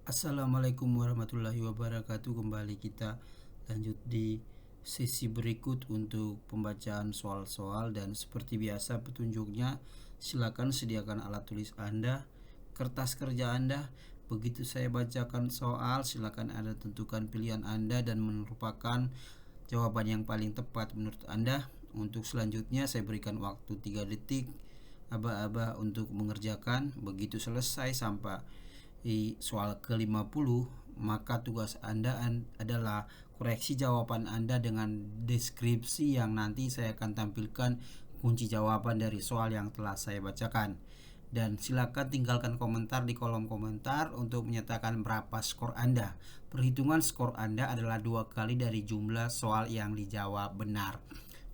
Assalamualaikum warahmatullahi wabarakatuh. Kembali kita lanjut di sesi berikut untuk pembacaan soal-soal, dan seperti biasa petunjuknya silakan sediakan alat tulis Anda, kertas kerja Anda. Begitu saya bacakan soal, silakan Anda tentukan pilihan Anda dan merupakan jawaban yang paling tepat menurut Anda. Untuk selanjutnya saya berikan waktu 3 detik aba-aba untuk mengerjakan. Begitu selesai sampai di soal ke-50, maka tugas Anda adalah koreksi jawaban Anda dengan deskripsi yang nanti saya akan tampilkan kunci jawaban dari soal yang telah saya bacakan. Dan silakan tinggalkan komentar di kolom komentar untuk menyatakan berapa skor Anda. Perhitungan skor Anda adalah 2 kali dari jumlah soal yang dijawab benar.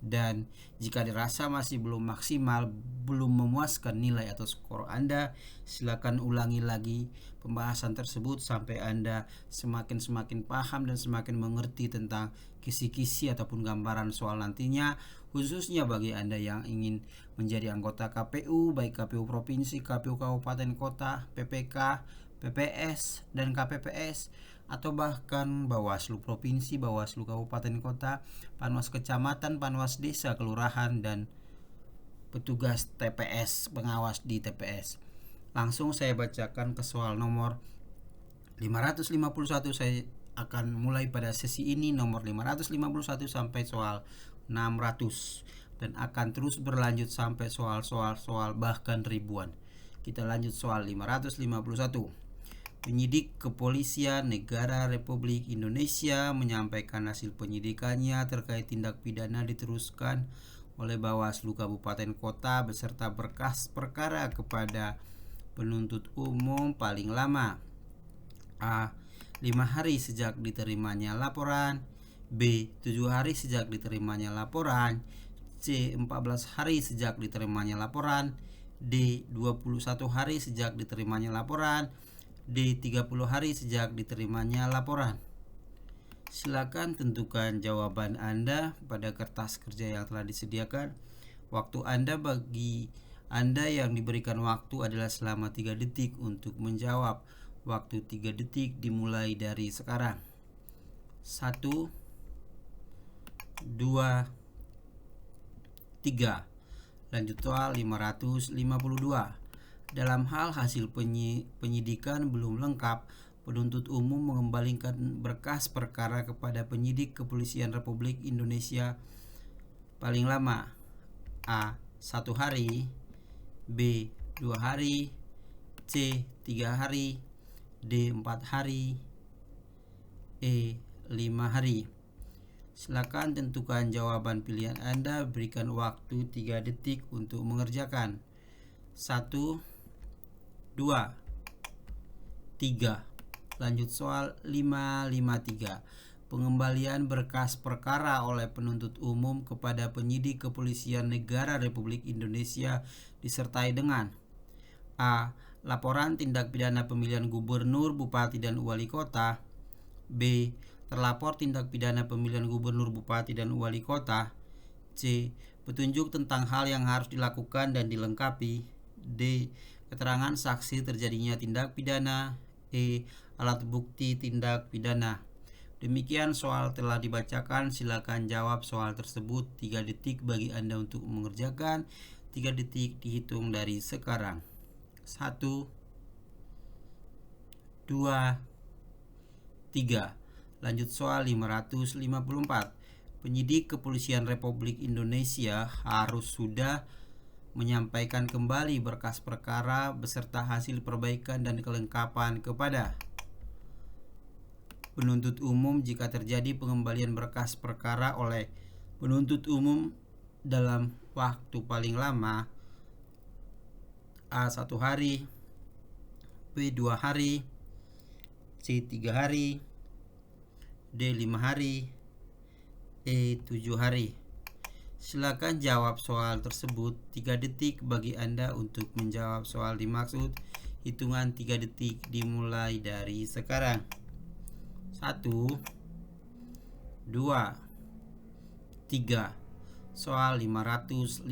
Dan jika dirasa masih belum maksimal, belum memuaskan nilai atau skor Anda, silakan ulangi lagi pembahasan tersebut sampai Anda semakin paham dan semakin mengerti tentang kisi-kisi ataupun gambaran soal nantinya, khususnya bagi Anda yang ingin menjadi anggota KPU, baik KPU Provinsi, KPU Kabupaten Kota, PPK, PPS, dan KPPS, atau bahkan Bawaslu Provinsi, Bawaslu Kabupaten Kota, Panwas Kecamatan, Panwas Desa, Kelurahan, dan petugas TPS, pengawas di TPS. Langsung saya bacakan ke soal nomor 551. Saya akan mulai pada sesi ini nomor 551 sampai soal 600 dan akan terus berlanjut sampai soal bahkan ribuan. Kita lanjut soal 551. Penyidik Kepolisian Negara Republik Indonesia menyampaikan hasil penyidikannya terkait tindak pidana diteruskan oleh Bawaslu Kabupaten Kota beserta berkas perkara kepada penuntut umum paling lama: A. 5 hari sejak diterimanya laporan, B. 7 hari sejak diterimanya laporan, C. 14 hari sejak diterimanya laporan, D. 21 hari sejak diterimanya laporan, D. 30 hari sejak diterimanya laporan. Silakan tentukan jawaban Anda pada kertas kerja yang telah disediakan. Waktu Anda bagi Anda yang diberikan waktu adalah selama 3 detik untuk menjawab. Waktu 3 detik dimulai dari sekarang. 1, 2, 3. Lanjut soal 552. Dalam hal hasil penyidikan belum lengkap, penuntut umum mengembalikan berkas perkara kepada penyidik Kepolisian Republik Indonesia paling lama: A. 1 hari, B. 2 hari, C. 3 hari, D. 4 hari, E. 5 hari. Silakan tentukan jawaban pilihan Anda, berikan waktu 3 detik untuk mengerjakan. 1, 2, 3. Lanjut soal 553. Pengembalian berkas perkara oleh penuntut umum kepada penyidik Kepolisian Negara Republik Indonesia disertai dengan: A. Laporan tindak pidana pemilihan gubernur, bupati, dan wali kota, B. Terlapor tindak pidana pemilihan gubernur, bupati, dan wali kota, C. Petunjuk tentang hal yang harus dilakukan dan dilengkapi, D. Keterangan saksi terjadinya tindak pidana, E. Alat bukti tindak pidana. Demikian soal telah dibacakan. Silakan jawab soal tersebut. 3 detik bagi Anda untuk mengerjakan. 3 detik dihitung dari sekarang. 1, 2, 3. Lanjut soal 554. Penyidik Kepolisian Republik Indonesia harus sudah menyampaikan kembali berkas perkara beserta hasil perbaikan dan kelengkapan kepada penuntut umum jika terjadi pengembalian berkas perkara oleh penuntut umum dalam waktu paling lama: A. 1 hari, B. 2 hari, C. 3 hari, D. 5 hari, E. 7 hari. Silakan jawab soal tersebut. 3 detik bagi Anda untuk menjawab soal dimaksud. Hitungan 3 detik dimulai dari sekarang. 1, 2, 3. Soal 555.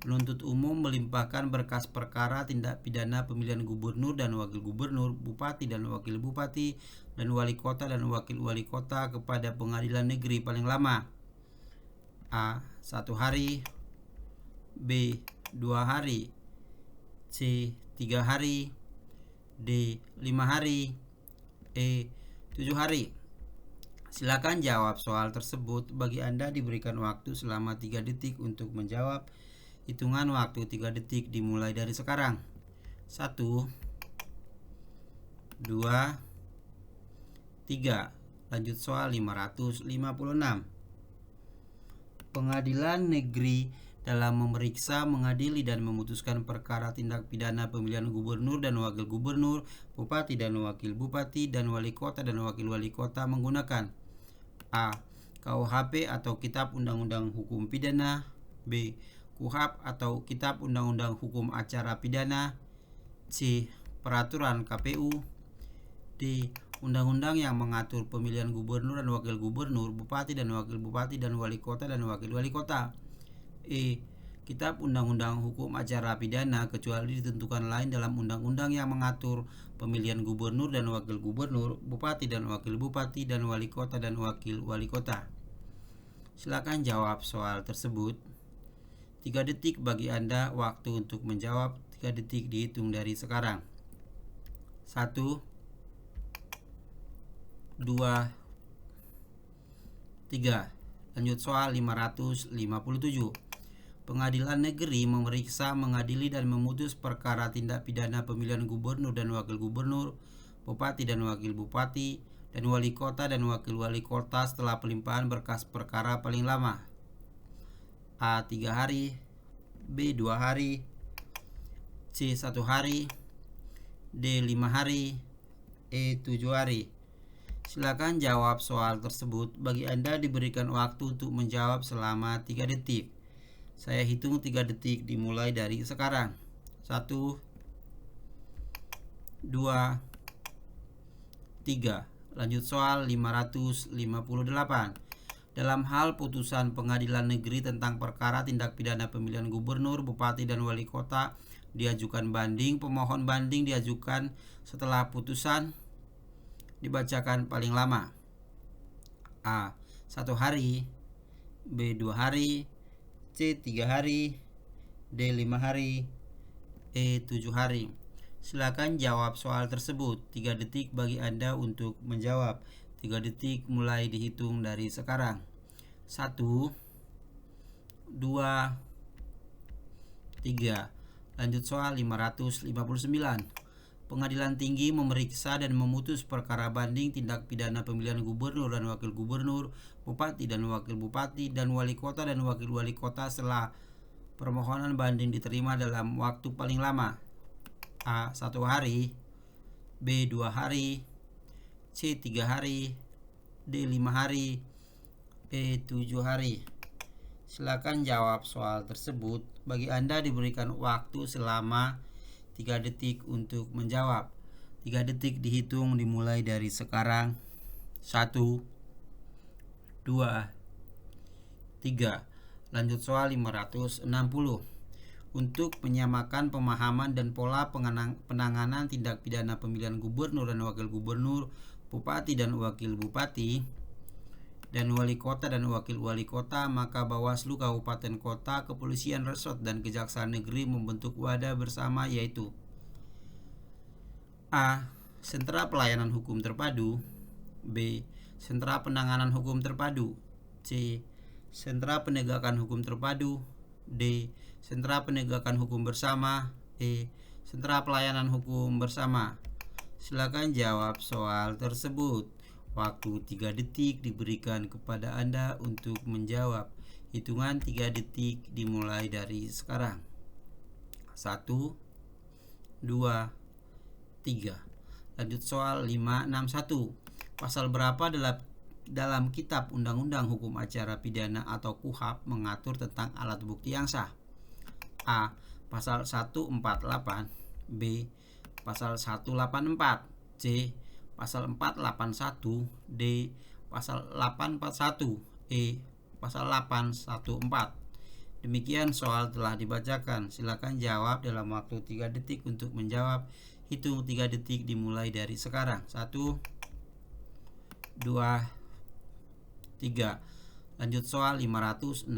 Penuntut umum melimpahkan berkas perkara tindak pidana pemilihan gubernur dan wakil gubernur, bupati dan wakil bupati, dan wali kota dan wakil wali kota kepada pengadilan negeri paling lama A. 1 hari, B. 2 hari, C. 3 hari, D. 5 hari, E. 7 hari. Silakan jawab soal tersebut. Bagi Anda diberikan waktu selama 3 detik untuk menjawab. Hitungan waktu 3 detik dimulai dari sekarang. 1, 2, 3. Lanjut soal 556. Pengadilan negeri dalam memeriksa, mengadili, dan memutuskan perkara tindak pidana pemilihan gubernur dan wakil gubernur, bupati dan wakil bupati, dan wali kota dan wakil wali kota menggunakan A. KUHP atau Kitab Undang-Undang Hukum Pidana, B. KUHAP atau Kitab Undang-Undang Hukum Acara Pidana, C. Peraturan KPU, D. Undang-undang yang mengatur pemilihan gubernur dan wakil gubernur, bupati dan wakil bupati, dan wali kota dan wakil wali kota, E. Kitab Undang-Undang Hukum Acara Pidana kecuali ditentukan lain dalam undang-undang yang mengatur pemilihan gubernur dan wakil gubernur, bupati dan wakil bupati, dan wali kota dan wakil wali kota. Silakan jawab soal tersebut. 3 detik bagi Anda waktu untuk menjawab. 3 detik dihitung dari sekarang. 1, 2, 3. Lanjut soal 557. Pengadilan negeri memeriksa, mengadili, dan memutus perkara tindak pidana pemilihan gubernur dan wakil gubernur, bupati dan wakil bupati, dan wali kota dan wakil wali kota setelah pelimpahan berkas perkara paling lama. A. 3 hari, B. 2 hari, C. 1 hari, D. 5 hari, E. 7 hari. Silakan jawab soal tersebut. Bagi Anda diberikan waktu untuk menjawab selama 3 detik. Saya hitung 3 detik dimulai dari sekarang. 1, 2, 3. Lanjut soal 558. Dalam hal putusan pengadilan negeri tentang perkara tindak pidana pemilihan gubernur, bupati, dan wali kota diajukan banding, pemohon banding diajukan setelah putusan dibacakan paling lama. A. 1 hari, B. 2 hari, C. 3 hari, D. 5 hari, E. 7 hari. Silakan jawab soal tersebut. 3 detik bagi Anda untuk menjawab. 3 detik mulai dihitung dari sekarang. 1, 2, 3. Lanjut soal 559. Pengadilan Tinggi memeriksa dan memutus perkara banding tindak pidana pemilihan gubernur dan wakil gubernur, bupati dan wakil bupati, dan wali kota dan wakil wali kota setelah permohonan banding diterima dalam waktu paling lama. A. 1 hari, B. 2 hari, C. 3 hari, D. 5 hari, E. 7 hari. Silakan jawab soal tersebut. Bagi Anda diberikan waktu selama 3 detik untuk menjawab. 3 detik dihitung dimulai dari sekarang. 1, 2, 3. Lanjut soal 560. Untuk menyamakan pemahaman dan pola penanganan tindak pidana pemilihan gubernur dan wakil gubernur, bupati dan wakil bupati, dan wali kota dan wakil wali kota, maka Bawaslu Kabupaten Kota, Kepolisian Resort, dan Kejaksaan Negeri membentuk wadah bersama, yaitu A. Sentra Pelayanan Hukum Terpadu, B. Sentra Penanganan Hukum Terpadu, C. Sentra Penegakan Hukum Terpadu, D. Sentra Penegakan Hukum Bersama, E. Sentra Pelayanan Hukum Bersama. Silakan jawab soal tersebut. Waktu 3 detik diberikan kepada Anda untuk menjawab. Hitungan 3 detik dimulai dari sekarang. 1, 2, 3. Lanjut soal 561. Pasal berapa dalam Kitab Undang-Undang Hukum Acara Pidana atau KUHAP mengatur tentang alat bukti yang sah? A. Pasal 148, B. Pasal 184, C. Pasal 481, D. Pasal 841, E. Pasal 814. Demikian soal telah dibacakan. Silakan jawab dalam waktu 3 detik untuk menjawab. Hitung 3 detik dimulai dari sekarang. 1, 2, 3. Lanjut soal 562.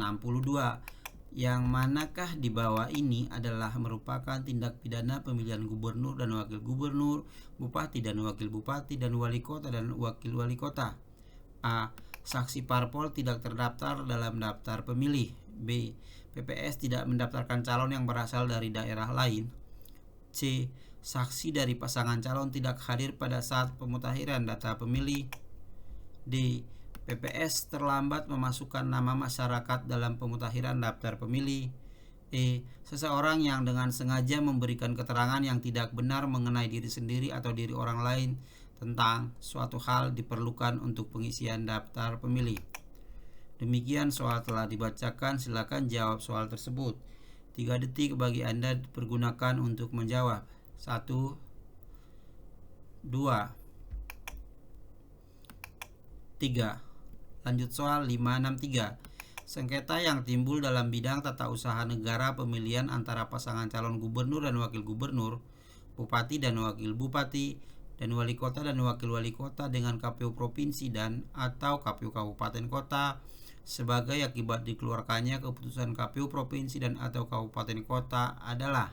Yang manakah di bawah ini adalah merupakan tindak pidana pemilihan gubernur dan wakil gubernur, bupati dan wakil bupati, dan wali kota dan wakil wali kota? A. Saksi parpol tidak terdaftar dalam daftar pemilih. B. PPS tidak mendaftarkan calon yang berasal dari daerah lain. C. Saksi dari pasangan calon tidak hadir pada saat pemutakhiran data pemilih. D. PPS terlambat memasukkan nama masyarakat dalam pemutakhiran daftar pemilih. E. Seseorang yang dengan sengaja memberikan keterangan yang tidak benar mengenai diri sendiri atau diri orang lain tentang suatu hal diperlukan untuk pengisian daftar pemilih. Demikian soal telah dibacakan. Silakan jawab soal tersebut. 3 detik bagi Anda dipergunakan untuk menjawab. 1, 2, 3. Lanjut soal 563. Sengketa yang timbul dalam bidang tata usaha negara pemilihan antara pasangan calon gubernur dan wakil gubernur, bupati dan wakil bupati, dan wali kota dan wakil wali kota dengan KPU provinsi dan atau KPU kabupaten kota sebagai akibat dikeluarkannya keputusan KPU provinsi dan atau kabupaten kota adalah: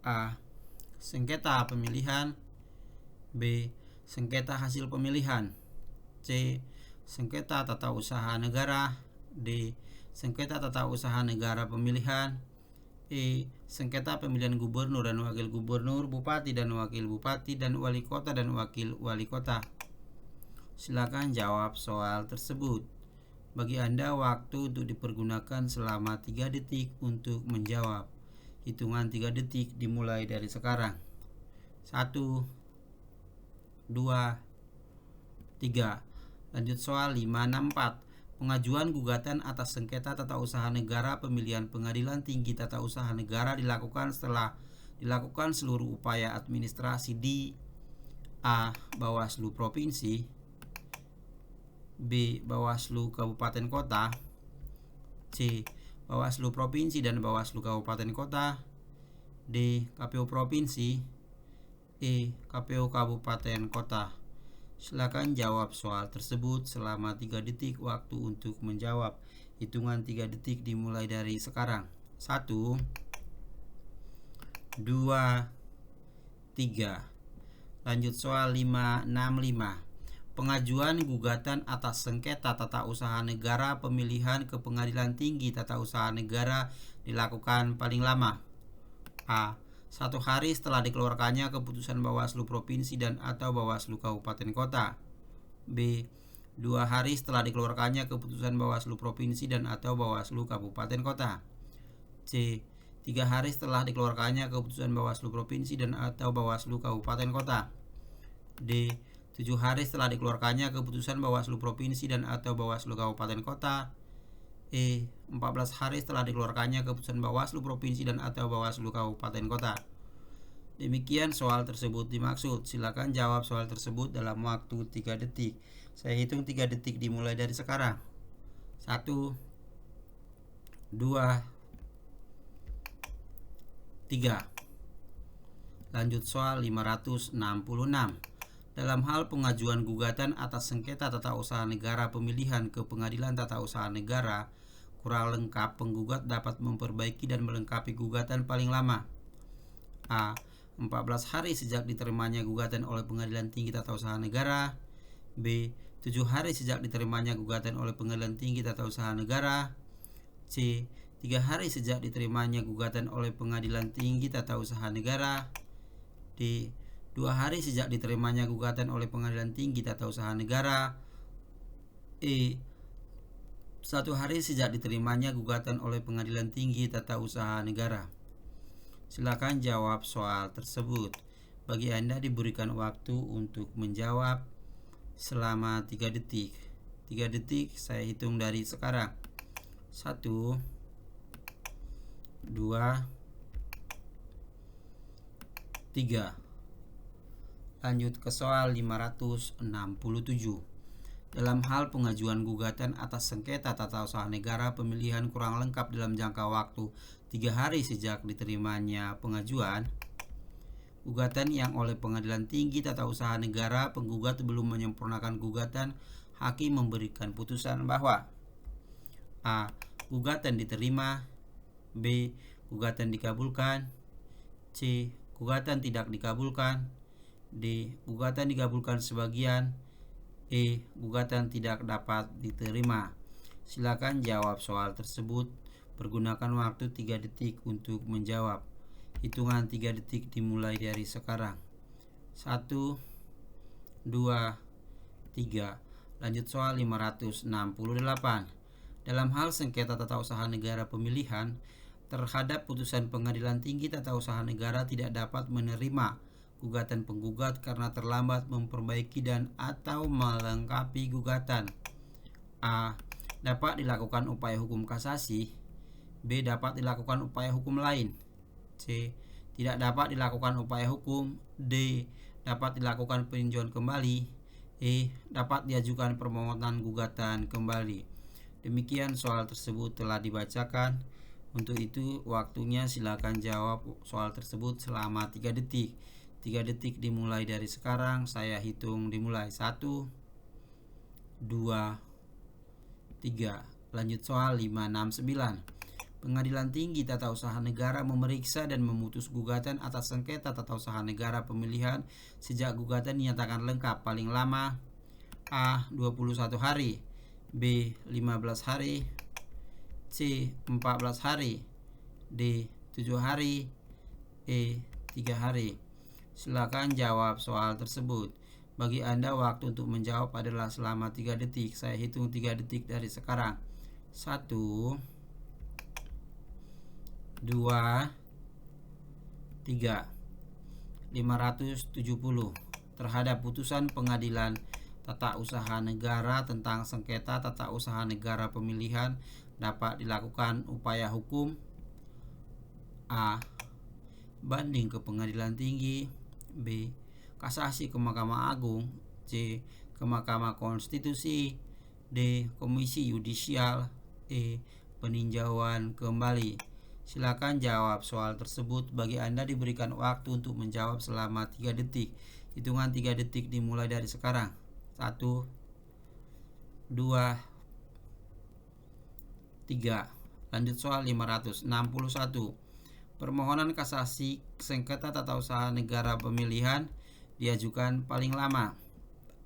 A. Sengketa pemilihan. B. Sengketa hasil pemilihan. C. Sengketa tata usaha negara. D. Sengketa tata usaha negara pemilihan. E. Sengketa pemilihan gubernur dan wakil gubernur, bupati dan wakil bupati, dan wali kota dan wakil wali kota. Silakan jawab soal tersebut. Bagi Anda waktu untuk dipergunakan selama 3 detik untuk menjawab. Hitungan 3 detik dimulai dari sekarang. 1, 2, 3. Lanjut soal 564. Pengajuan gugatan atas sengketa tata usaha negara pemilihan Pengadilan Tinggi Tata Usaha Negara dilakukan setelah dilakukan seluruh upaya administrasi di: A. Bawaslu Provinsi. B. Bawaslu Kabupaten Kota. C. Bawaslu Provinsi dan Bawaslu Kabupaten Kota. D. KPU Provinsi. E. KPU Kabupaten Kota. Silakan jawab soal tersebut selama 3 detik waktu untuk menjawab. Hitungan 3 detik dimulai dari sekarang. 1, 2, 3. Lanjut soal 565. Pengajuan gugatan atas sengketa tata usaha negara pemilihan ke Pengadilan Tinggi Tata Usaha Negara dilakukan paling lama: A. 1 hari setelah dikeluarkannya keputusan Bawaslu Provinsi dan atau Bawaslu Kabupaten Kota. B. 2 hari setelah dikeluarkannya keputusan Bawaslu Provinsi dan atau Bawaslu Kabupaten Kota. C. 3 hari setelah dikeluarkannya keputusan Bawaslu Provinsi dan atau Bawaslu Kabupaten Kota. D. 7 hari setelah dikeluarkannya keputusan Bawaslu Provinsi dan atau Bawaslu Kabupaten Kota. E. 14 hari setelah dikeluarkannya keputusan Bawaslu Provinsi dan atau Bawaslu Kabupaten Kota. Demikian soal tersebut dimaksud. Silakan jawab soal tersebut dalam waktu 3 detik. Saya hitung 3 detik dimulai dari sekarang. 1, 2, 3. Lanjut soal 566. Dalam hal pengajuan gugatan atas sengketa tata usaha negara pemilihan ke Pengadilan Tata Usaha Negara, kurang lengkap, penggugat dapat memperbaiki dan melengkapi gugatan paling lama: A. 14 hari sejak diterimanya gugatan oleh Pengadilan Tinggi Tata Usaha Negara. B. 7 hari sejak diterimanya gugatan oleh Pengadilan Tinggi Tata Usaha Negara. C. 3 hari sejak diterimanya gugatan oleh Pengadilan Tinggi Tata Usaha Negara. D. 2 hari sejak diterimanya gugatan oleh Pengadilan Tinggi Tata Usaha Negara. E. 1 hari sejak diterimanya gugatan oleh Pengadilan Tinggi Tata Usaha Negara. Silakan jawab soal tersebut. Bagi Anda diberikan waktu untuk menjawab selama 3 detik. 3 detik saya hitung dari sekarang. 1, 2, 3. Lanjut ke soal 567. dalam hal pengajuan gugatan atas sengketa tata usaha negara pemilihan kurang lengkap dalam jangka waktu 3 hari sejak diterimanya pengajuan, gugatan yang oleh Pengadilan Tinggi Tata Usaha Negara penggugat belum menyempurnakan gugatan, hakim memberikan putusan bahwa A. Gugatan diterima, B. Gugatan dikabulkan, C. Gugatan tidak dikabulkan, D. Gugatan dikabulkan sebagian, E. Gugatan tidak dapat diterima. Silakan jawab soal tersebut. Pergunakan waktu 3 detik untuk menjawab. Hitungan 3 detik dimulai dari sekarang. 1, 2, 3. Lanjut soal 568. Dalam hal sengketa tata usaha negara pemilihan, terhadap putusan Pengadilan Tinggi Tata Usaha Negara tidak dapat menerima gugatan penggugat karena terlambat memperbaiki dan atau melengkapi gugatan. A. Dapat dilakukan upaya hukum kasasi. B. Dapat dilakukan upaya hukum lain. C. Tidak dapat dilakukan upaya hukum. D. Dapat dilakukan peninjauan kembali. E. Dapat diajukan permohonan gugatan kembali. Demikian soal tersebut telah dibacakan. Untuk itu waktunya silakan jawab soal tersebut selama 3 detik. 3 detik dimulai dari sekarang. Saya hitung dimulai. 1, 2, 3. Lanjut soal 569. Pengadilan Tinggi Tata Usaha Negara memeriksa dan memutus gugatan atas sengketa tata usaha negara pemilihan sejak gugatan dinyatakan lengkap paling lama A. 21 hari, B. 15 hari, C. 14 hari, D. 7 hari, E. 3 hari. Silakan jawab soal tersebut. Bagi Anda waktu untuk menjawab adalah selama 3 detik. Saya hitung 3 detik dari sekarang. 1, 2, 3. 570. Terhadap putusan Pengadilan Tata Usaha Negara tentang sengketa tata usaha negara pemilihan dapat dilakukan upaya hukum A. Banding ke Pengadilan Tinggi, B. Kasasi ke Mahkamah Agung, C. Ke Mahkamah Konstitusi, D. Komisi Yudisial, E. Peninjauan kembali. Silakan jawab soal tersebut. Bagi Anda diberikan waktu untuk menjawab selama 3 detik. Hitungan 3 detik dimulai dari sekarang. 1, 2, 3. Lanjut soal 561. Permohonan kasasi sengketa tata usaha negara pemilihan diajukan paling lama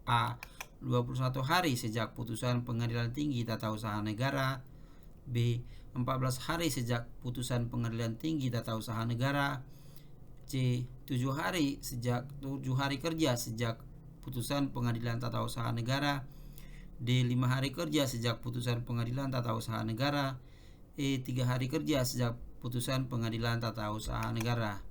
A. 21 hari sejak putusan Pengadilan Tinggi Tata Usaha Negara, B. 14 hari sejak putusan Pengadilan Tinggi Tata Usaha Negara, C. 7 hari kerja sejak putusan Pengadilan Tata Usaha Negara, D. 5 hari kerja sejak putusan Pengadilan Tata Usaha Negara, E. 3 hari kerja sejak putusan Pengadilan Tata Usaha Negara.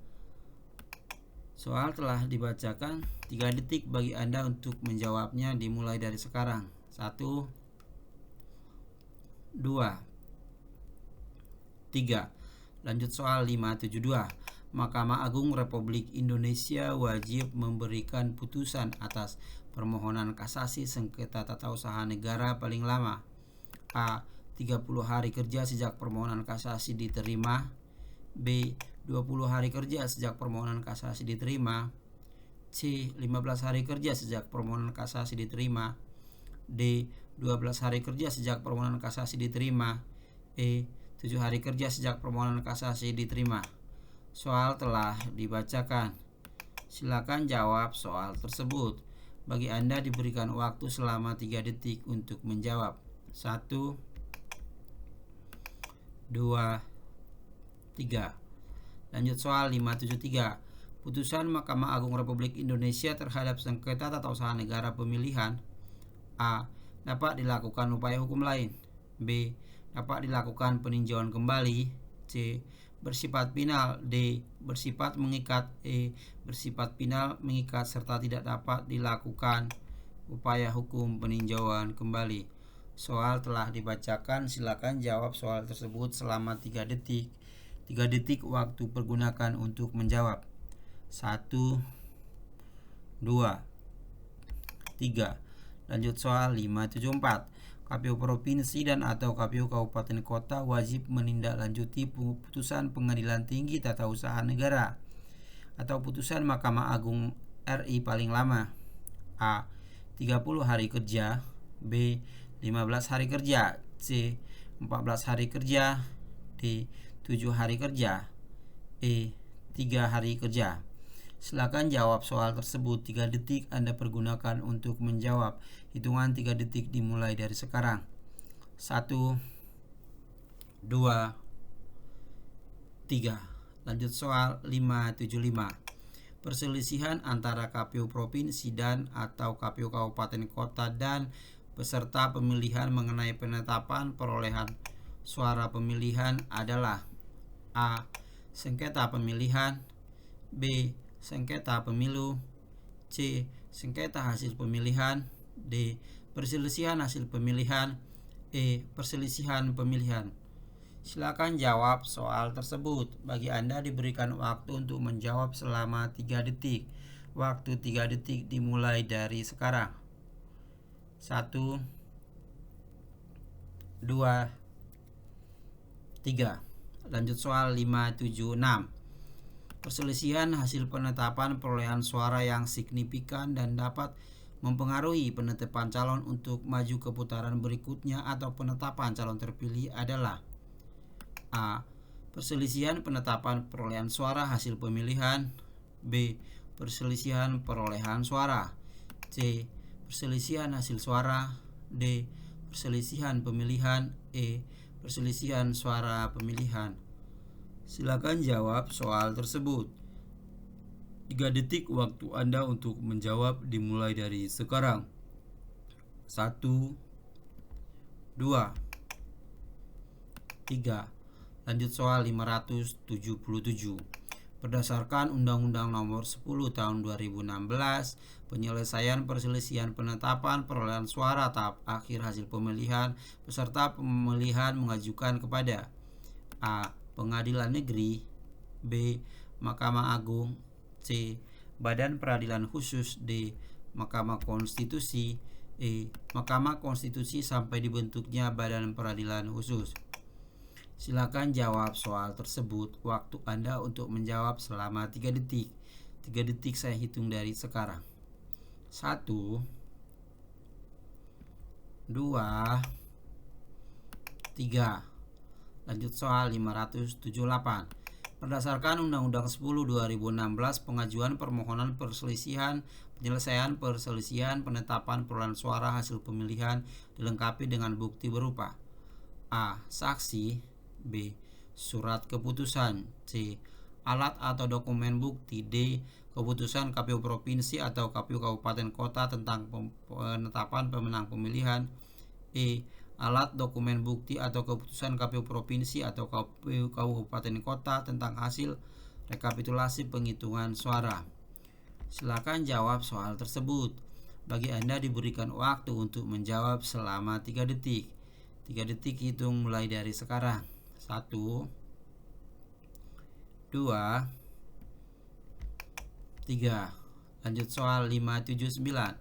Soal telah dibacakan. 3 detik bagi Anda untuk menjawabnya dimulai dari sekarang. 1, 2, 3. Lanjut soal 572. Mahkamah Agung Republik Indonesia wajib memberikan putusan atas permohonan kasasi sengketa tata usaha negara paling lama A. 30 hari kerja sejak permohonan kasasi diterima, B. 20 hari kerja sejak permohonan kasasi diterima, C. 15 hari kerja sejak permohonan kasasi diterima, D. 12 hari kerja sejak permohonan kasasi diterima, E. 7 hari kerja sejak permohonan kasasi diterima. Soal telah dibacakan. Silakan jawab soal tersebut. Bagi Anda diberikan waktu selama 3 detik untuk menjawab. 1, 2, 3. Lanjut soal 573. Putusan Mahkamah Agung Republik Indonesia terhadap sengketa tata usaha negara pemilihan A. Dapat dilakukan upaya hukum lain, B. Dapat dilakukan peninjauan kembali, C. Bersifat final, D. Bersifat mengikat, E. Bersifat final mengikat serta tidak dapat dilakukan upaya hukum peninjauan kembali. Soal telah dibacakan. Silakan jawab soal tersebut selama 3 detik. 3 detik waktu pergunakan untuk menjawab. 1, 2, 3. Lanjut soal 574. KPU Provinsi dan atau KPU Kabupaten Kota wajib menindaklanjuti putusan Pengadilan Tinggi Tata Usaha Negara atau putusan Mahkamah Agung RI paling lama A. 30 hari kerja, B. 15 hari kerja, C. 14 hari kerja, D. 7 hari kerja, E. 3 hari kerja. Silakan jawab soal tersebut. 3 detik Anda pergunakan untuk menjawab. Hitungan 3 detik dimulai dari sekarang. 1, 2, 3. Lanjut soal 575. Perselisihan antara KPU Provinsi dan atau KPU Kabupaten Kota dan peserta pemilihan mengenai penetapan perolehan suara pemilihan adalah A. Sengketa pemilihan, B. Sengketa pemilu, C. Sengketa hasil pemilihan, D. Perselisihan hasil pemilihan, E. Perselisihan pemilihan. Silakan jawab soal tersebut. Bagi Anda diberikan waktu untuk menjawab selama 3 detik. Waktu 3 detik dimulai dari sekarang. 1, 2, 3. Lanjut soal 576. Perselisihan hasil penetapan perolehan suara yang signifikan dan dapat mempengaruhi penetapan calon untuk maju ke putaran berikutnya atau penetapan calon terpilih adalah A. Perselisihan penetapan perolehan suara hasil pemilihan, B. Perselisihan perolehan suara, C. Perselisihan hasil suara, D. Perselisihan pemilihan, E. Perselisihan suara pemilihan. Silakan jawab soal tersebut. 3 detik waktu Anda untuk menjawab dimulai dari sekarang. 1, 2, 3. Lanjut soal 577. Berdasarkan Undang-Undang Nomor 10 Tahun 2016, penyelesaian perselisihan penetapan perolehan suara tahap akhir hasil pemilihan, peserta pemilihan mengajukan kepada A. Pengadilan Negeri, B. Mahkamah Agung, C. Badan Peradilan Khusus, D. Mahkamah Konstitusi, E. Mahkamah Konstitusi sampai dibentuknya Badan Peradilan Khusus. Silakan jawab soal tersebut. Waktu Anda untuk menjawab selama 3 detik. 3 detik saya hitung dari sekarang. 1, 2, 3. Lanjut soal 578. Berdasarkan Undang-Undang 10 2016, pengajuan permohonan perselisihan, penyelesaian perselisihan, penetapan perolehan suara hasil pemilihan dilengkapi dengan bukti berupa A. Saksi, B. Surat keputusan, C. Alat atau dokumen bukti, D. Keputusan KPU Provinsi atau KPU Kabupaten Kota tentang penetapan pemenang pemilihan, E. Alat dokumen bukti atau keputusan KPU Provinsi atau KPU Kabupaten Kota tentang hasil rekapitulasi penghitungan suara. Silakan jawab soal tersebut. Bagi Anda diberikan waktu untuk menjawab selama 3 detik. 3 detik hitung mulai dari sekarang. 1, 2, 3. Lanjut soal 579.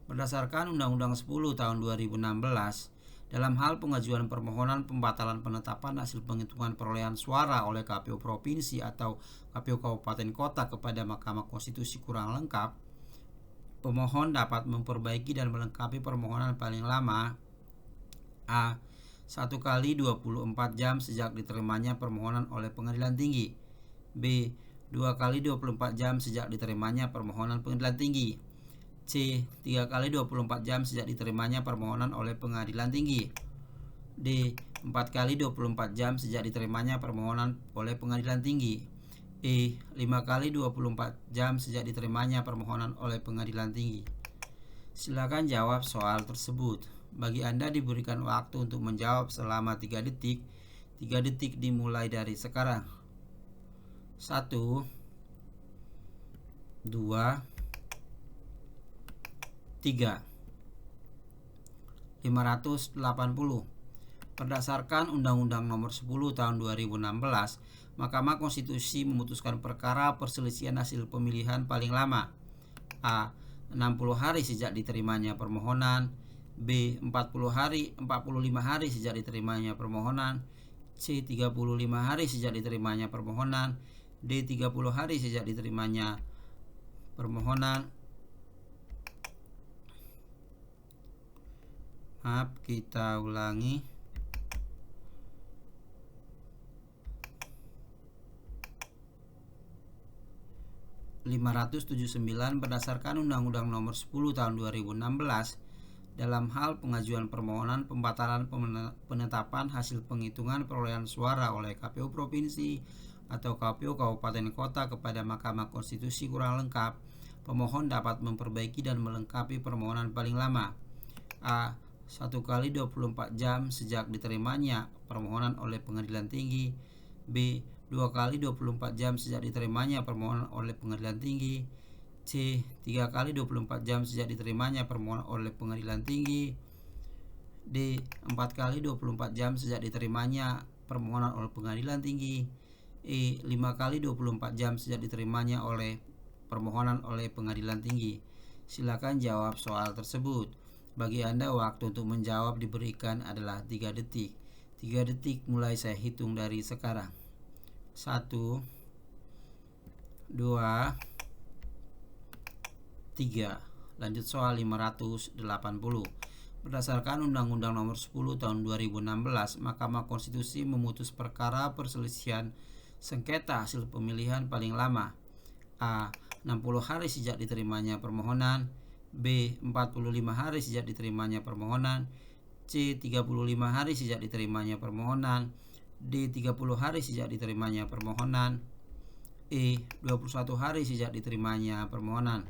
Berdasarkan Undang-Undang 10 Tahun 2016, dalam hal pengajuan permohonan pembatalan penetapan hasil penghitungan perolehan suara oleh KPU Provinsi atau KPU Kabupaten Kota kepada Mahkamah Konstitusi kurang lengkap, pemohon dapat memperbaiki dan melengkapi permohonan paling lama A. 1 kali 24 jam sejak diterimanya permohonan oleh Pengadilan Tinggi, B. 2 kali 24 jam sejak diterimanya permohonan Pengadilan Tinggi, C. 3 kali 24 jam sejak diterimanya permohonan oleh Pengadilan Tinggi, D. 4 kali 24 jam sejak diterimanya permohonan oleh Pengadilan Tinggi, E. 5 kali 24 jam sejak diterimanya permohonan oleh Pengadilan Tinggi. Silakan jawab soal tersebut. Bagi Anda diberikan waktu untuk menjawab selama 3 detik. 3 detik dimulai dari sekarang. 1, 2, 3. 580. Berdasarkan Undang-Undang Nomor 10 Tahun 2016, Mahkamah Konstitusi memutuskan perkara perselisihan hasil pemilihan paling lama A. 60 hari sejak diterimanya permohonan, B. 45 hari sejak diterimanya permohonan, C. 35 hari sejak diterimanya permohonan, D. 30 hari sejak diterimanya permohonan. Maaf, kita ulangi. Berdasarkan Undang-Undang Nomor 10 Tahun 2016 dalam hal pengajuan permohonan pembatalan penetapan hasil penghitungan perolehan suara oleh KPU Provinsi atau KPU Kabupaten Kota kepada Mahkamah Konstitusi kurang lengkap, pemohon dapat memperbaiki dan melengkapi permohonan paling lama A. 1 kali 24 jam sejak diterimanya permohonan oleh Pengadilan Tinggi, B. 2 kali 24 jam sejak diterimanya permohonan oleh Pengadilan Tinggi, C. 3 kali 24 jam sejak diterimanya permohonan oleh Pengadilan Tinggi, D. 4 kali 24 jam sejak diterimanya permohonan oleh Pengadilan Tinggi, E. 5 kali 24 jam sejak diterimanya oleh permohonan oleh Pengadilan Tinggi. Silakan jawab soal tersebut. Bagi Anda waktu untuk menjawab diberikan adalah 3 detik. 3 detik mulai saya hitung dari sekarang. 1 2 3. Lanjut soal 580. Berdasarkan Undang-Undang Nomor 10 Tahun 2016, Mahkamah Konstitusi memutus perkara perselisihan sengketa hasil pemilihan paling lama A. 60 hari sejak diterimanya permohonan, B. 45 hari sejak diterimanya permohonan, C. 35 hari sejak diterimanya permohonan, D. 30 hari sejak diterimanya permohonan, E. 21 hari sejak diterimanya permohonan.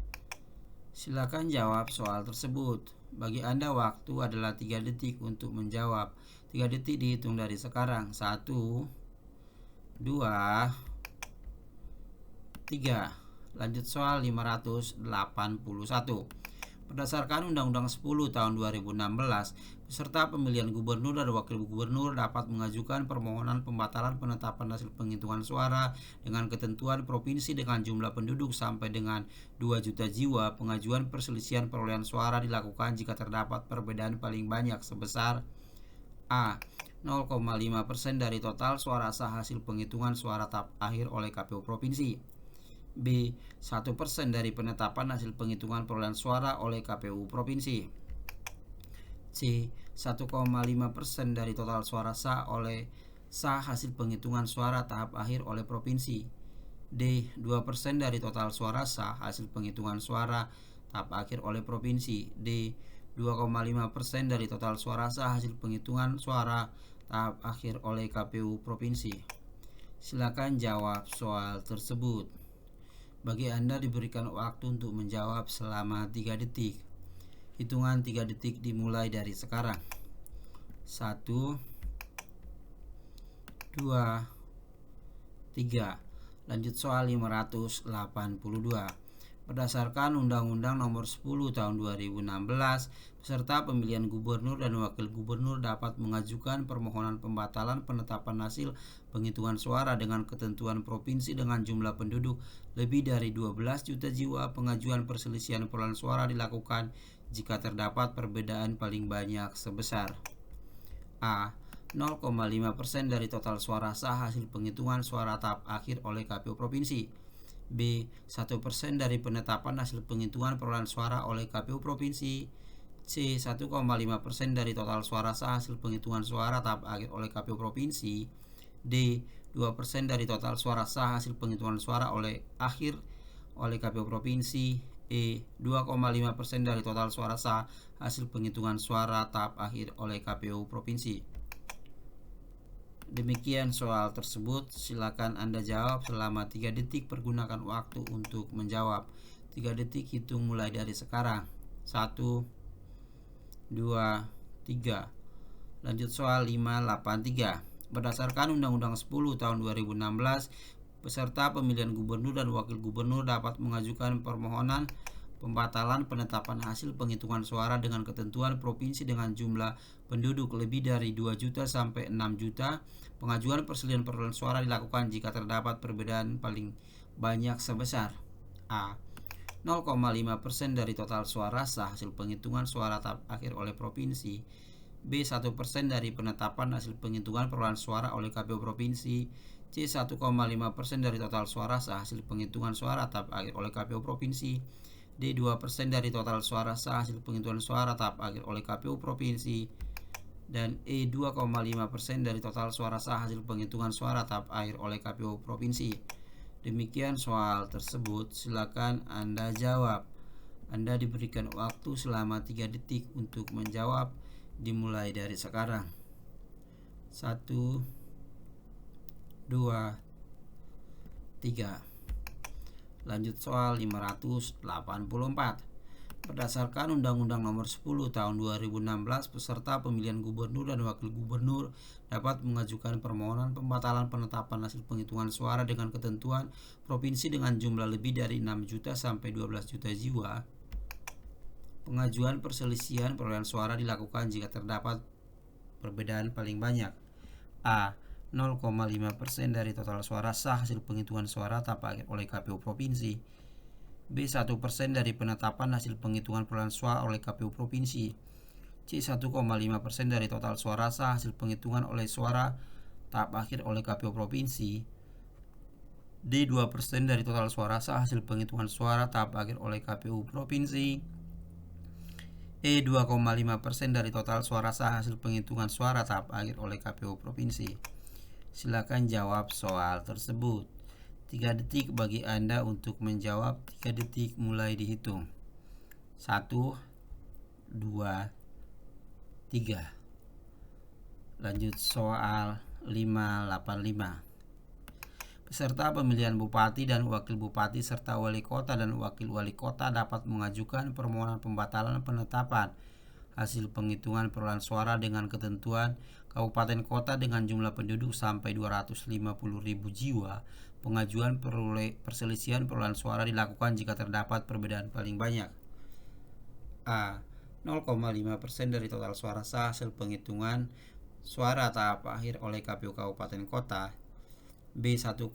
Silakan jawab soal tersebut. Bagi Anda waktu adalah 3 detik untuk menjawab. 3 detik dihitung dari sekarang. 1 2 3. Lanjut soal 581. Berdasarkan Undang-Undang 10 Tahun 2016, peserta pemilihan gubernur dan wakil gubernur dapat mengajukan permohonan pembatalan penetapan hasil penghitungan suara dengan ketentuan provinsi dengan jumlah penduduk sampai dengan 2 juta jiwa. Pengajuan perselisihan perolehan suara dilakukan jika terdapat perbedaan paling banyak sebesar A. 0,5% dari total suara sah hasil penghitungan suara tahap akhir oleh KPU Provinsi, B. 1% dari penetapan hasil penghitungan perolehan suara oleh KPU Provinsi, C. 1,5% dari total suara sah hasil penghitungan suara tahap akhir oleh provinsi, D. 2% dari total suara sah hasil penghitungan suara tahap akhir oleh provinsi, D. 2,5% dari total suara sah hasil penghitungan suara tahap akhir oleh KPU Provinsi. Silakan jawab soal tersebut. Bagi Anda diberikan waktu untuk menjawab selama 3 detik. Hitungan 3 detik dimulai dari sekarang. 1 2 3. Lanjut soal 582. Berdasarkan Undang-Undang Nomor 10 Tahun 2016, peserta pemilihan gubernur dan wakil gubernur dapat mengajukan permohonan pembatalan penetapan hasil penghitungan suara dengan ketentuan provinsi dengan jumlah penduduk lebih dari 12 juta jiwa. Pengajuan perselisihan perolehan suara dilakukan jika terdapat perbedaan paling banyak sebesar A. 0,5% dari total suara sah hasil penghitungan suara tahap akhir oleh KPU Provinsi, B. 1% dari penetapan hasil penghitungan perolehan suara oleh KPU Provinsi, C. 1,5% dari total suara sah hasil penghitungan suara tahap akhir oleh KPU Provinsi, D. 2% dari total suara sah hasil penghitungan suara oleh KPU Provinsi, E. 2,5% dari total suara sah hasil penghitungan suara tahap akhir oleh KPU Provinsi. Demikian soal tersebut. Silakan Anda jawab selama 3 detik. Pergunakan waktu untuk menjawab. 3 detik hitung mulai dari sekarang. 1 2 3. Lanjut soal 583. Berdasarkan Undang-Undang 10 Tahun 2016, peserta pemilihan gubernur dan wakil gubernur dapat mengajukan permohonan pembatalan penetapan hasil penghitungan suara dengan ketentuan provinsi dengan jumlah penduduk lebih dari 2 juta sampai 6 juta. Pengajuan perselisihan perolehan suara dilakukan jika terdapat perbedaan paling banyak sebesar A. 0,5% dari total suara sah hasil penghitungan suara tahap akhir oleh provinsi. B. 1% dari penetapan hasil penghitungan perolehan suara oleh KPU provinsi. C. 1,5% dari total suara sah hasil penghitungan suara tahap akhir oleh KPU provinsi. D. 2% dari total suara sah hasil penghitungan suara tahap akhir oleh KPU provinsi. Dan E. 2,5% dari total suara sah hasil penghitungan suara tahap akhir oleh KPU provinsi. Demikian soal tersebut, silakan Anda jawab. Anda diberikan waktu selama 3 detik untuk menjawab, dimulai dari sekarang. 1, 2, 3. Lanjut soal 584. Berdasarkan Undang-Undang Nomor 10 Tahun 2016, peserta pemilihan gubernur dan wakil gubernur dapat mengajukan permohonan pembatalan penetapan hasil penghitungan suara dengan ketentuan provinsi dengan jumlah lebih dari 6 juta sampai 12 juta jiwa. Pengajuan perselisihan perolehan suara dilakukan jika terdapat perbedaan paling banyak. A. 0,5% dari total suara sah hasil penghitungan suara tahap akhir oleh KPU provinsi. B. 1% dari penetapan hasil penghitungan perolehan suara oleh KPU provinsi. C. 1,5% dari total suara sah hasil penghitungan oleh suara tahap akhir oleh KPU provinsi. D. 2% dari total suara sah hasil penghitungan suara tahap akhir oleh KPU provinsi. E. 2,5% dari total suara sah hasil penghitungan suara tahap akhir oleh KPU provinsi. Silakan jawab soal tersebut. 3 detik bagi Anda untuk menjawab. 3 detik mulai dihitung. 1, 2, 3. Lanjut soal 585. Peserta pemilihan bupati dan wakil bupati serta wali kota dan wakil wali kota dapat mengajukan permohonan pembatalan penetapan hasil penghitungan perolehan suara dengan ketentuan kabupaten kota dengan jumlah penduduk sampai 250.000 jiwa. Pengajuan perselisihan perolehan suara dilakukan jika terdapat perbedaan paling banyak. A. 0,5% dari total suara sah hasil penghitungan suara tahap akhir oleh KPU kabupaten kota. B. 1,1%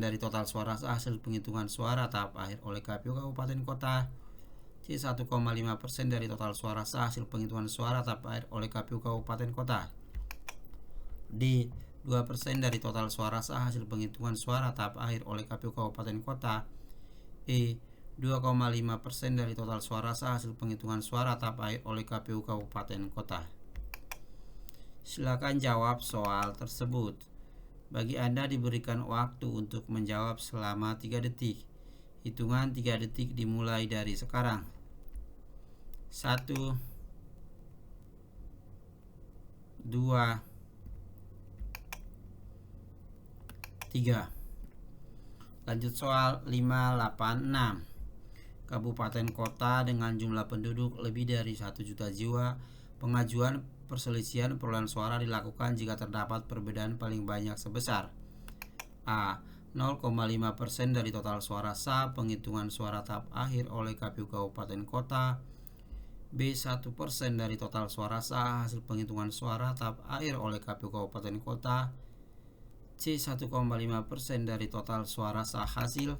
dari total suara sah hasil penghitungan suara tahap akhir oleh KPU kabupaten kota. C. 1,5% dari total suara sah hasil penghitungan suara tahap akhir oleh KPU kabupaten kota. D. 2% dari total suara sah hasil penghitungan suara tahap akhir oleh KPU kabupaten kota. E. 2,5% dari total suara sah hasil penghitungan suara tahap akhir oleh KPU kabupaten kota. Silakan jawab soal tersebut. Bagi Anda diberikan waktu untuk menjawab selama 3 detik. Hitungan 3 detik dimulai dari sekarang. 1, 2, 3. Lanjut soal 586. Kabupaten kota dengan jumlah penduduk lebih dari 1 juta jiwa. Pengajuan perselisihan perolehan suara dilakukan jika terdapat perbedaan paling banyak sebesar A. 0,5% dari total suara sah penghitungan suara tahap akhir oleh KPU kabupaten kota. B. 1% dari total suara sah hasil penghitungan suara tahap akhir oleh KPU kabupaten kota. C. 1,5% dari total suara sah hasil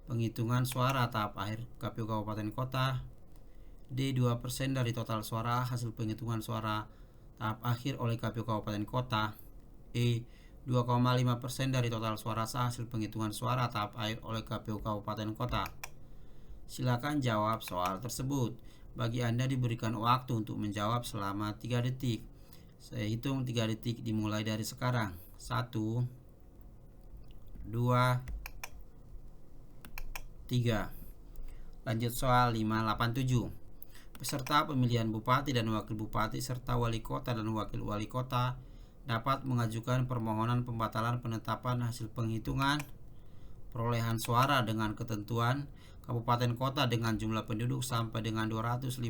penghitungan suara tahap akhir KPU kabupaten kota. D. 2% dari total suara hasil penghitungan suara tahap akhir oleh KPU kabupaten kota. E. 2,5% dari total suara sah hasil penghitungan suara tahap akhir oleh KPU kabupaten kota. Silakan jawab soal tersebut. Bagi Anda diberikan waktu untuk menjawab selama 3 detik. Saya hitung 3 detik dimulai dari sekarang. 1, 2, 3. Lanjut soal 587. Peserta pemilihan bupati dan wakil bupati serta wali kota dan wakil wali kota dapat mengajukan permohonan pembatalan penetapan hasil penghitungan perolehan suara dengan ketentuan kabupaten kota dengan jumlah penduduk sampai dengan 250.000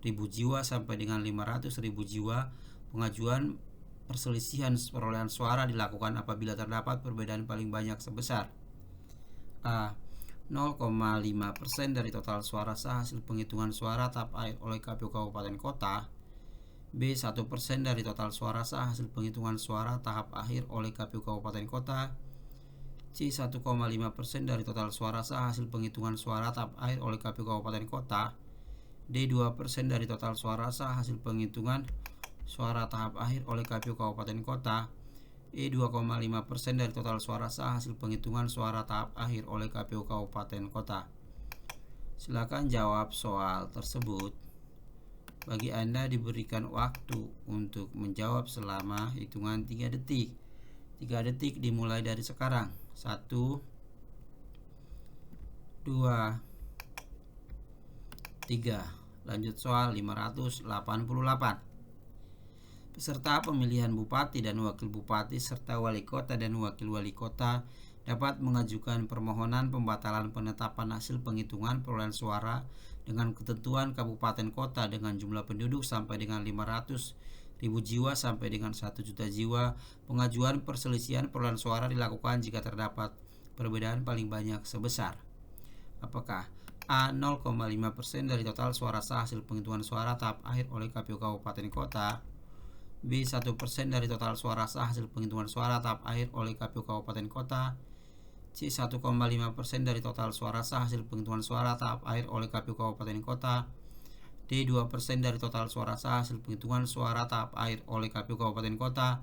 jiwa sampai dengan 500.000 jiwa. Pengajuan perselisihan perolehan suara dilakukan apabila terdapat perbedaan paling banyak sebesar A. 0,5% dari total suara sah hasil penghitungan suara tahap akhir oleh KPU kabupaten kota. B. 1% dari total suara sah hasil penghitungan suara tahap akhir oleh KPU kabupaten kota. C. 1,5% dari total suara sah hasil penghitungan suara tahap akhir oleh KPU Kabupaten Kota. D. 2% dari total suara sah hasil penghitungan suara tahap akhir oleh KPU Kabupaten Kota. E. 2,5% dari total suara sah hasil penghitungan suara tahap akhir oleh KPU Kabupaten Kota. Silakan jawab soal tersebut. Bagi Anda diberikan waktu untuk menjawab selama hitungan 3 detik. 3 detik dimulai dari sekarang. 1, 2, 3. Lanjut soal 588. Peserta pemilihan bupati dan wakil bupati serta wali kota dan wakil wali kota dapat mengajukan permohonan pembatalan penetapan hasil penghitungan perolehan suara dengan ketentuan kabupaten kota dengan jumlah penduduk sampai dengan 500.000 jiwa sampai dengan 1 juta jiwa. Pengajuan perselisihan perolehan suara dilakukan jika terdapat perbedaan paling banyak sebesar. Apakah A. 0,5% dari total suara sah hasil penghitungan suara tahap akhir oleh KPU Kabupaten Kota. B. 1% dari total suara sah hasil penghitungan suara tahap akhir oleh KPU Kabupaten Kota. C. 1,5% dari total suara sah hasil penghitungan suara tahap akhir oleh KPU Kabupaten Kota. D. 2% dari total suara sah hasil penghitungan suara tahap akhir oleh KPU Kabupaten Kota.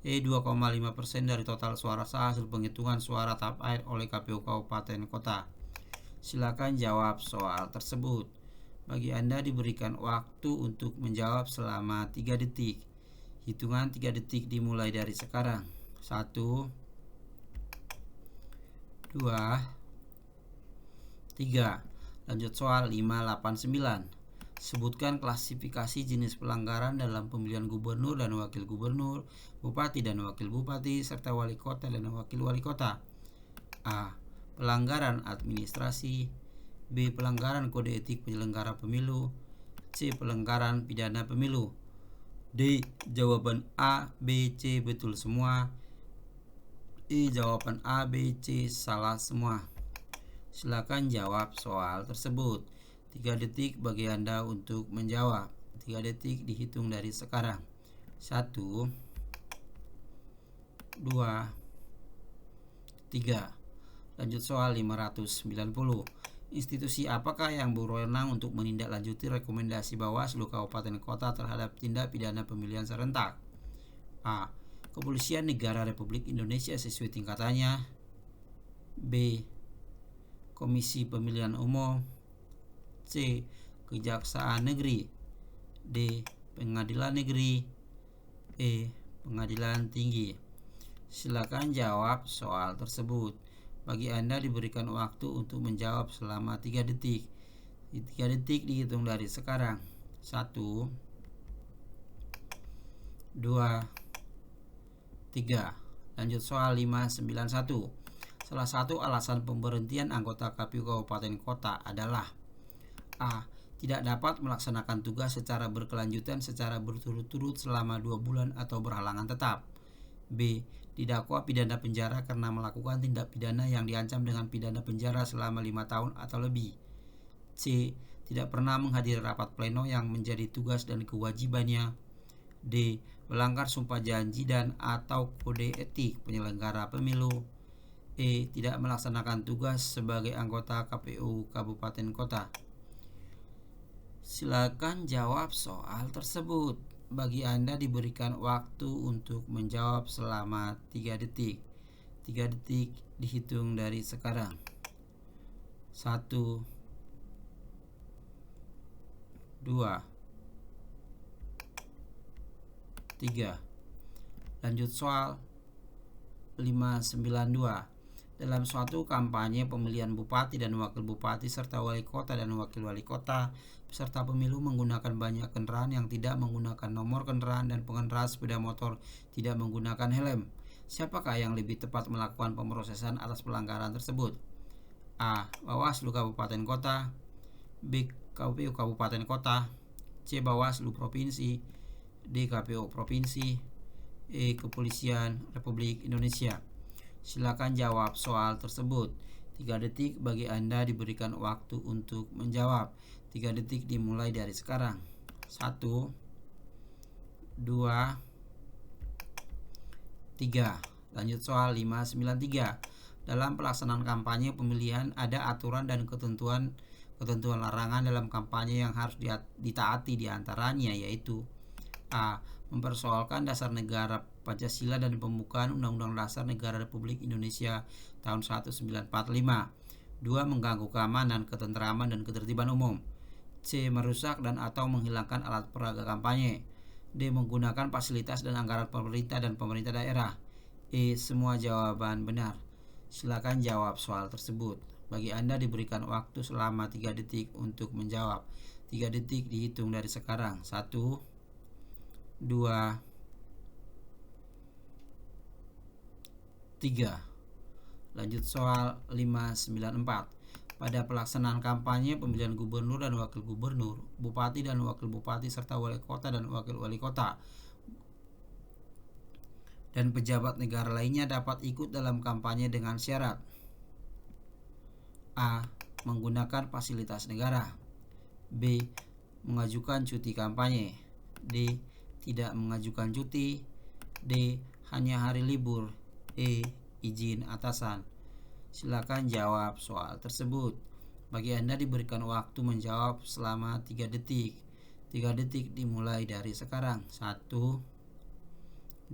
E. 2,5% dari total suara sah hasil penghitungan suara tahap akhir oleh KPU Kabupaten Kota. Silakan jawab soal tersebut. Bagi Anda diberikan waktu untuk menjawab selama 3 detik. Hitungan 3 detik dimulai dari sekarang. 1, 2, 3. Lanjut soal 589. Sebutkan klasifikasi jenis pelanggaran dalam pemilihan gubernur dan wakil gubernur, bupati dan wakil bupati, serta wali kota dan wakil wali kota. A. Pelanggaran administrasi. B. Pelanggaran kode etik penyelenggara pemilu. C. Pelanggaran pidana pemilu. D. Jawaban A, B, C betul semua. E. Jawaban A, B, C salah semua. Silakan jawab soal tersebut. 3 detik bagi Anda untuk menjawab. 3 detik dihitung dari sekarang. 1, 2, 3. Lanjut soal 590. Institusi apakah yang berwenang untuk menindaklanjuti rekomendasi Bawaslu Kabupaten Kota terhadap tindak pidana pemilihan serentak? A. Kepolisian Negara Republik Indonesia sesuai tingkatannya. B. Komisi Pemilihan Umum. C. Kejaksaan Negeri. D. Pengadilan Negeri. E. Pengadilan Tinggi. Silakan jawab soal tersebut. Bagi Anda diberikan waktu untuk menjawab selama 3 detik. 3 detik dihitung dari sekarang. 1, 2, 3. Lanjut soal 591. Salah satu alasan pemberhentian anggota KPU Kabupaten Kota adalah A. Tidak dapat melaksanakan tugas secara berkelanjutan secara berturut-turut selama 2 bulan atau berhalangan tetap. B. Didakwa pidana penjara karena melakukan tindak pidana yang diancam dengan pidana penjara selama 5 tahun atau lebih. C. Tidak pernah menghadiri rapat pleno yang menjadi tugas dan kewajibannya. D. Melanggar sumpah janji dan atau kode etik penyelenggara pemilu. E. Tidak melaksanakan tugas sebagai anggota KPU Kabupaten Kota. Silakan jawab soal tersebut. Bagi Anda diberikan waktu untuk menjawab selama 3 detik. 3 detik dihitung dari sekarang. 1, 2, 3. Lanjut soal 592. Dalam suatu kampanye pemilihan bupati dan wakil bupati serta wali kota dan wakil wali kota, peserta pemilu menggunakan banyak kendaraan yang tidak menggunakan nomor kendaraan dan pengendara sepeda motor tidak menggunakan helm. Siapakah yang lebih tepat melakukan pemrosesan atas pelanggaran tersebut? A. Bawaslu Kabupaten Kota. B. KPU Kabupaten Kota. C. Bawaslu Provinsi. D. KPU Provinsi. E. Kepolisian Republik Indonesia. Silakan jawab soal tersebut. 3 detik bagi Anda diberikan waktu untuk menjawab. 3 detik dimulai dari sekarang. 1, 2, 3. Lanjut soal 593. Dalam pelaksanaan kampanye pemilihan ada aturan dan ketentuan larangan dalam kampanye yang harus ditaati, diantaranya yaitu A. Mempersoalkan dasar negara Pancasila dan pembukaan Undang-Undang Dasar Negara Republik Indonesia tahun 1945. 2. Mengganggu keamanan, ketentraman, dan ketertiban umum. C. Merusak dan atau menghilangkan alat peraga kampanye. D. Menggunakan fasilitas dan anggaran pemerintah dan pemerintah daerah. E. Semua jawaban benar. Silakan jawab soal tersebut. Bagi Anda diberikan waktu selama 3 detik untuk menjawab. 3 detik dihitung dari sekarang. 1, 2, 3. Lanjut soal 594. Pada pelaksanaan kampanye pemilihan gubernur dan wakil gubernur, bupati dan wakil bupati serta wali kota dan wakil wali kota dan pejabat negara lainnya dapat ikut dalam kampanye dengan syarat: A. Menggunakan fasilitas negara. B. Mengajukan cuti kampanye. D. Tidak mengajukan cuti. D. Hanya hari libur. E. Izin atasan. Silakan jawab soal tersebut. Bagi Anda diberikan waktu menjawab selama 3 detik. 3 detik dimulai dari sekarang. 1, 2,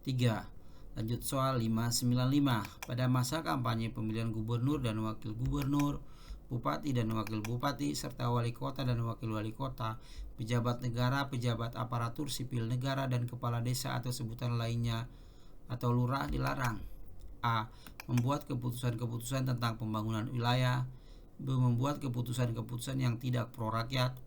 3. Lanjut soal 595. Pada masa kampanye pemilihan gubernur dan wakil gubernur, bupati dan wakil bupati, serta wali kota dan wakil wali kota, pejabat negara, pejabat aparatur sipil negara, dan kepala desa atau sebutan lainnya atau lurah dilarang: A. Membuat keputusan-keputusan tentang pembangunan wilayah. B. Membuat keputusan-keputusan yang tidak pro rakyat.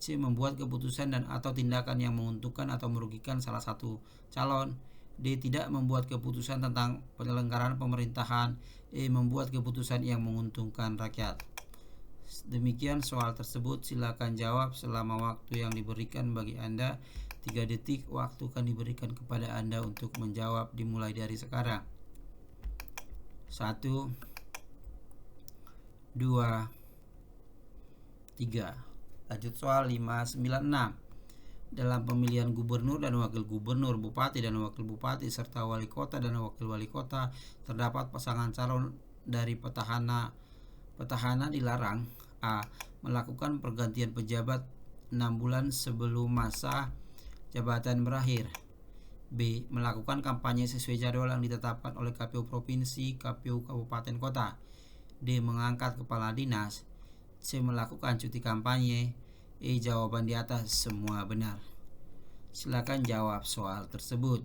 C. Membuat keputusan dan atau tindakan yang menguntungkan atau merugikan salah satu calon. D. Tidak membuat keputusan tentang penyelenggaraan pemerintahan. E. Membuat keputusan yang menguntungkan rakyat. Demikian soal tersebut. Silakan jawab selama waktu yang diberikan bagi Anda. 3 detik waktu akan diberikan kepada Anda untuk menjawab dimulai dari sekarang. 1, 2, 3. Lanjut soal 596. Dalam pemilihan gubernur dan wakil gubernur, bupati dan wakil bupati, serta wali kota dan wakil wali kota, terdapat pasangan calon dari petahana dilarang: A. Melakukan pergantian pejabat 6 bulan sebelum masa jabatan berakhir. B. Melakukan kampanye sesuai jadwal yang ditetapkan oleh KPU Provinsi, KPU Kabupaten Kota. D. Mengangkat kepala dinas. C. Melakukan cuti kampanye. E. Jawaban di atas semua benar. Silakan jawab soal tersebut.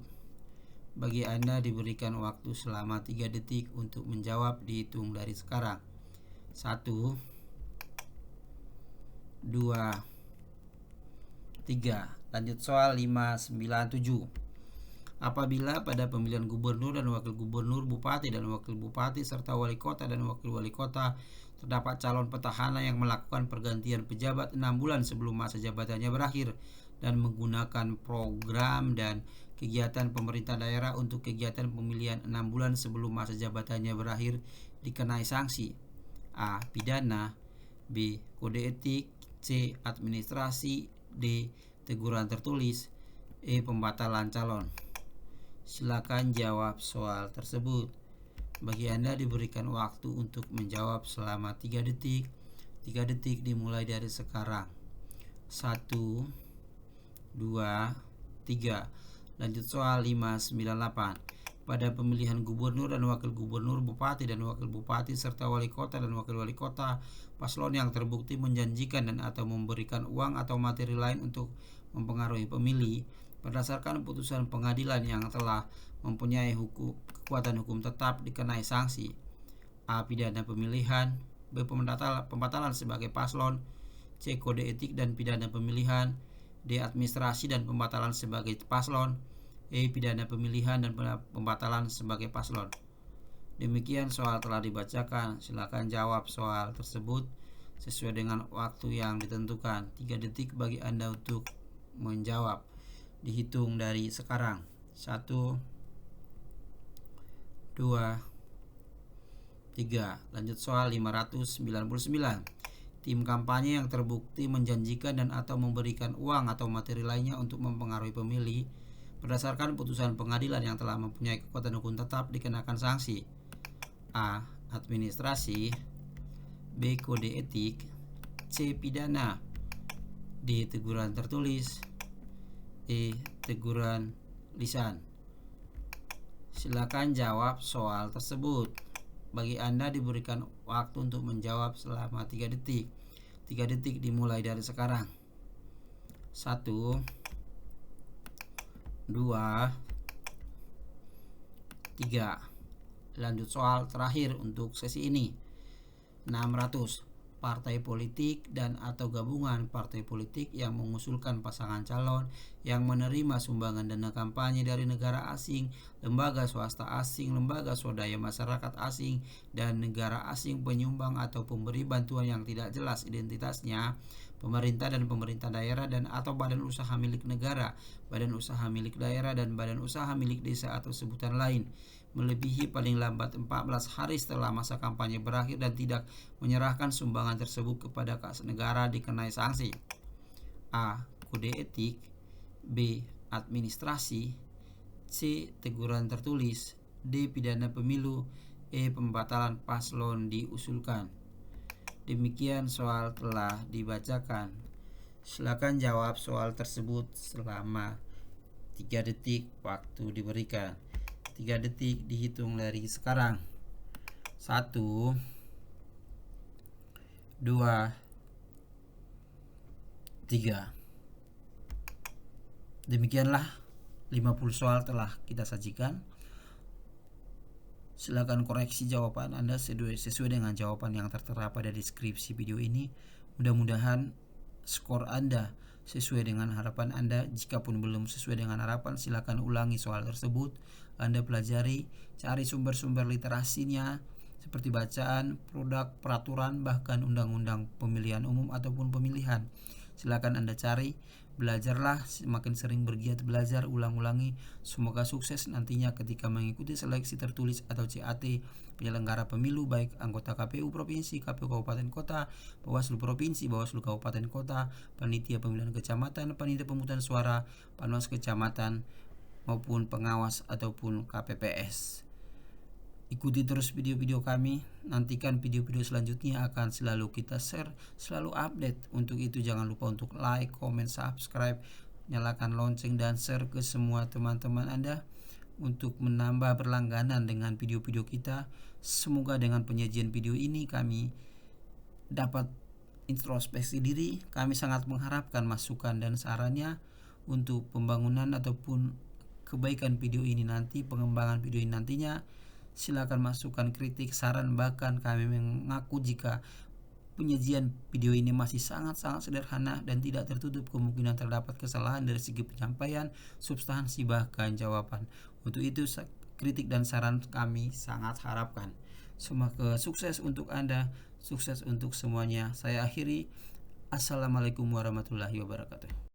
Bagi Anda diberikan waktu selama 3 detik untuk menjawab, dihitung dari sekarang. 1, 2, 3. Lanjut soal 597. Apabila pada pemilihan gubernur dan wakil gubernur, bupati dan wakil bupati, serta wali kota dan wakil wali kota, terdapat calon petahana yang melakukan pergantian pejabat 6 bulan sebelum masa jabatannya berakhir dan menggunakan program dan kegiatan pemerintah daerah untuk kegiatan pemilihan 6 bulan sebelum masa jabatannya berakhir, dikenai sanksi: A. Pidana. B. Kode etik. C. Administrasi. D. Teguran tertulis. E. Pembatalan calon. Silakan jawab soal tersebut. Bagi Anda diberikan waktu untuk menjawab selama 3 detik. 3 detik dimulai dari sekarang. 1, 2, 3. Lanjut soal 598. Pada pemilihan gubernur dan wakil gubernur, bupati dan wakil bupati, serta wali kota dan wakil wali kota, paslon yang terbukti menjanjikan dan atau memberikan uang atau materi lain untuk mempengaruhi pemilih berdasarkan putusan pengadilan yang telah mempunyai kekuatan hukum tetap, dikenai sanksi: A. Pidana pemilihan. B. Pembatalan sebagai paslon. C. Kode etik dan pidana pemilihan. D. Administrasi dan pembatalan sebagai paslon. E. Pidana pemilihan dan pembatalan sebagai paslon. Demikian soal telah dibacakan. Silakan jawab soal tersebut sesuai dengan waktu yang ditentukan. 3 detik bagi Anda untuk menjawab, dihitung dari sekarang. 1, 2, 3. Lanjut soal 599. Tim kampanye yang terbukti menjanjikan dan atau memberikan uang atau materi lainnya untuk mempengaruhi pemilih Berdasarkan putusan pengadilan yang telah mempunyai kekuatan hukum tetap dikenakan sanksi: A. Administrasi, B. Kode etik, C. Pidana, D. Teguran tertulis, E. Teguran lisan. Silakan jawab soal tersebut. Bagi Anda diberikan waktu untuk menjawab selama 3 detik. 3 detik dimulai dari sekarang. 1, 2, 3. Lanjut soal terakhir untuk sesi ini. 600. Partai politik dan atau gabungan partai politik yang mengusulkan pasangan calon yang menerima sumbangan dana kampanye dari negara asing, lembaga swasta asing, lembaga swadaya masyarakat asing, dan negara asing penyumbang atau pemberi bantuan yang tidak jelas identitasnya, pemerintah dan pemerintah daerah dan atau badan usaha milik negara, badan usaha milik daerah, dan badan usaha milik desa atau sebutan lain, melebihi paling lambat 14 hari setelah masa kampanye berakhir dan tidak menyerahkan sumbangan tersebut kepada kas negara dikenai sanksi: A. Kode etik, B. Administrasi, C. Teguran tertulis, D. Pidana pemilu, E. Pembatalan paslon diusulkan. Demikian soal telah dibacakan. Silakan jawab soal tersebut selama 3 detik waktu diberikan. 3 detik dihitung dari sekarang. 1, 2, 3. Demikianlah 50 soal telah kita sajikan. Silakan koreksi jawaban Anda sesuai dengan jawaban yang tertera pada deskripsi video ini. Mudah-mudahan skor Anda sesuai dengan harapan Anda. Jikapun belum sesuai dengan harapan, silakan ulangi soal tersebut. Anda pelajari, cari sumber-sumber literasinya seperti bacaan, produk, peraturan, bahkan undang-undang pemilihan umum ataupun pemilihan. Silakan Anda cari, belajarlah, semakin sering bergiat belajar, ulang-ulangi. Semoga sukses nantinya ketika mengikuti seleksi tertulis atau CAT penyelenggara pemilu, baik anggota KPU provinsi, KPU kabupaten kota, Bawaslu provinsi, Bawaslu kabupaten kota, panitia pemilihan kecamatan, panitia pemungutan suara, panwas kecamatan, maupun pengawas ataupun KPPS. Ikuti terus video-video kami. Nantikan video-video selanjutnya akan selalu kita share, selalu update. Untuk itu jangan lupa untuk like, comment, subscribe, nyalakan lonceng, dan share ke semua teman-teman Anda untuk menambah berlangganan dengan video-video kita. Semoga dengan penyajian video ini kami dapat introspeksi diri. Kami sangat mengharapkan masukan dan sarannya untuk pembangunan ataupun kebaikan video ini nanti, pengembangan video ini nantinya. Silakan masukkan kritik, saran, bahkan kami mengaku jika penyajian video ini masih sangat-sangat sederhana dan tidak tertutup kemungkinan terdapat kesalahan dari segi penyampaian, substansi, bahkan jawaban. Untuk itu kritik dan saran kami sangat harapkan. Semoga sukses untuk Anda, sukses untuk semuanya. Saya akhiri. Assalamualaikum warahmatullahi wabarakatuh.